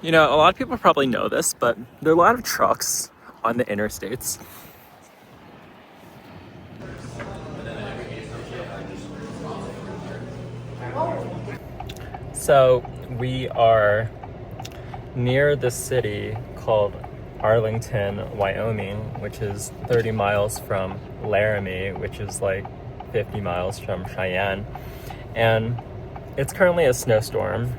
You know, a lot of people probably know this, but there are a lot of trucks on the interstates. So we are near the city called Arlington, Wyoming, which is 30 miles from Laramie, which is like 50 miles from Cheyenne. And it's currently a snowstorm.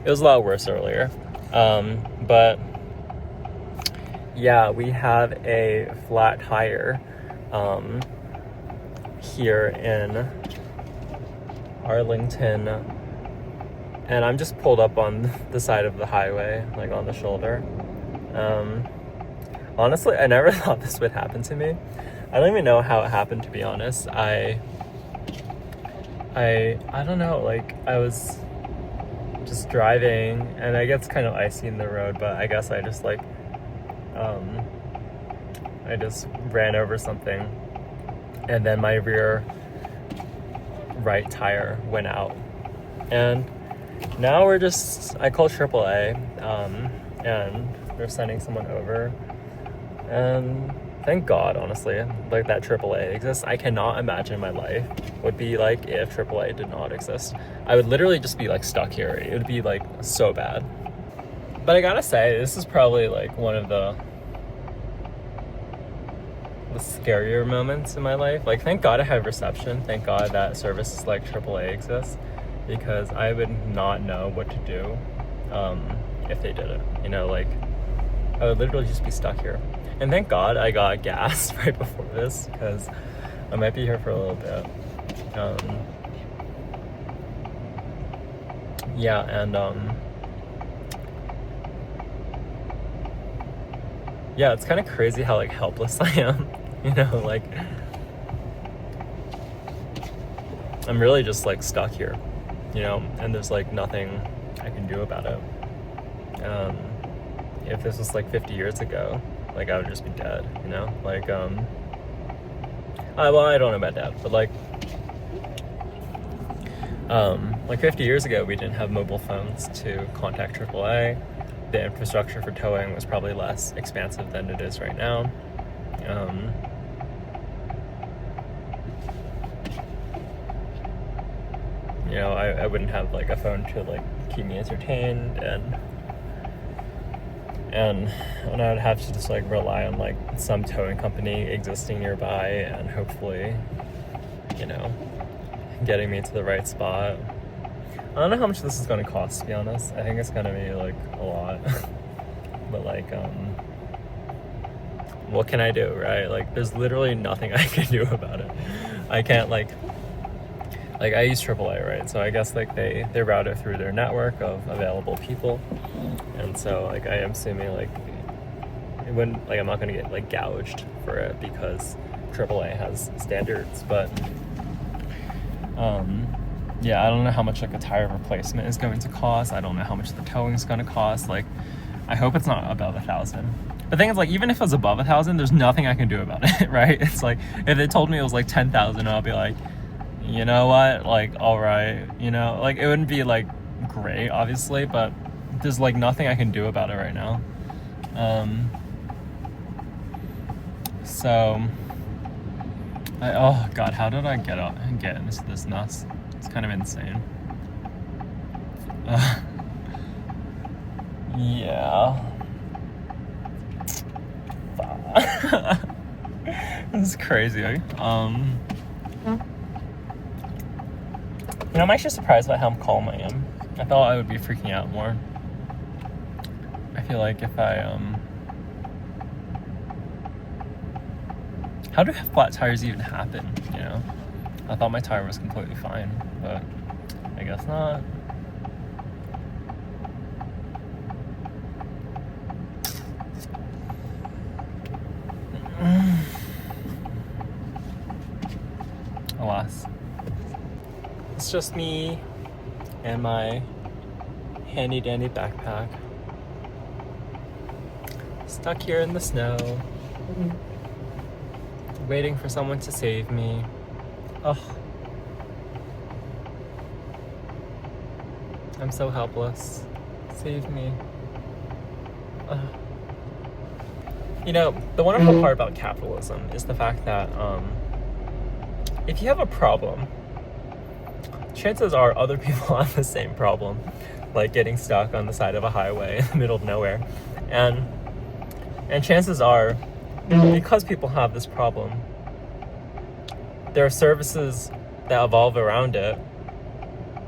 It was a lot worse earlier. But yeah, we have a flat tire here in Arlington, and I'm just pulled up on the side of the highway, like on the shoulder. Honestly, I never thought this would happen to me. I don't even know how it happened, to be honest. I don't know, like I was just driving and I guess it's kind of icy in the road, but I guess I just I just ran over something and then my rear right tire went out. And now I called AAA, and they're sending someone over. And thank God, honestly, like that AAA exists. I cannot imagine my life would be like if AAA did not exist. I would literally just be like stuck here. It would be like so bad. But I gotta say, this is probably like one of the scarier moments in my life. Like, thank God I have reception. Thank God that services like AAA exists, because I would not know what to do if they did it. You know, like I would literally just be stuck here. And thank God I got gas right before this, because I might be here for a little bit. Yeah, and yeah, it's kind of crazy how like helpless I am. You know, like I'm really just like stuck here, you know, and there's like nothing I can do about it. If this was like 50 years ago, like I would just be dead, you know, like well, I don't know about that, but like 50 years ago we didn't have mobile phones to contact AAA. The infrastructure for towing was probably less expansive than it is right now. You know, I wouldn't have like a phone to like keep me entertained, and I would have to just like rely on like some towing company existing nearby and hopefully, you know, getting me to the right spot. I don't know how much this is going to cost, to be honest. I think it's going to be like a lot. But like what can I do, right? Like there's literally nothing I can do about it. I can't like I use AAA, right? So I guess like they route it through their network of available people, and so like I am assuming like it wouldn't, like I'm not gonna get like gouged for it because AAA has standards. But yeah, I don't know how much like a tire replacement is going to cost. I don't know how much the towing is going to cost. Like I hope it's not above $1,000. The thing is, like, even if it was above $1,000, there's nothing I can do about it, right? It's like if they told me it was like 10,000, I'll be like, you know what, like, all right, you know, like it wouldn't be like great, obviously, but there's like nothing I can do about it right now. So oh god, how did I get into this mess? It's kind of insane. Yeah. This is crazy. You know, I'm actually surprised by how calm I am. I thought I would be freaking out more. I feel like if I how do flat tires even happen, you know? I thought my tire was completely fine, but I guess not. Alas. It's just me and my handy dandy backpack. Stuck here in the snow. waiting for someone to save me. Ugh. I'm so helpless. Save me. Ugh. You know, the wonderful part about capitalism is the fact that if you have a problem, chances are other people have the same problem, like getting stuck on the side of a highway in the middle of nowhere. And chances are, because people have this problem, there are services that evolve around it.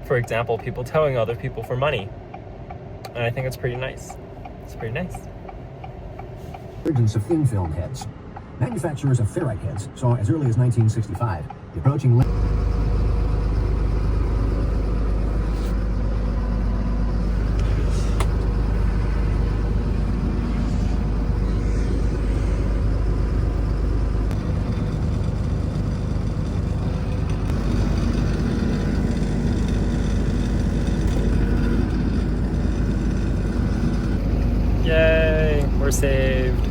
For example, people towing other people for money. And I think it's pretty nice. It's pretty nice. Emergence of thin film heads. Manufacturers of ferrite heads saw as early as 1965 the approaching Yay, we're saved.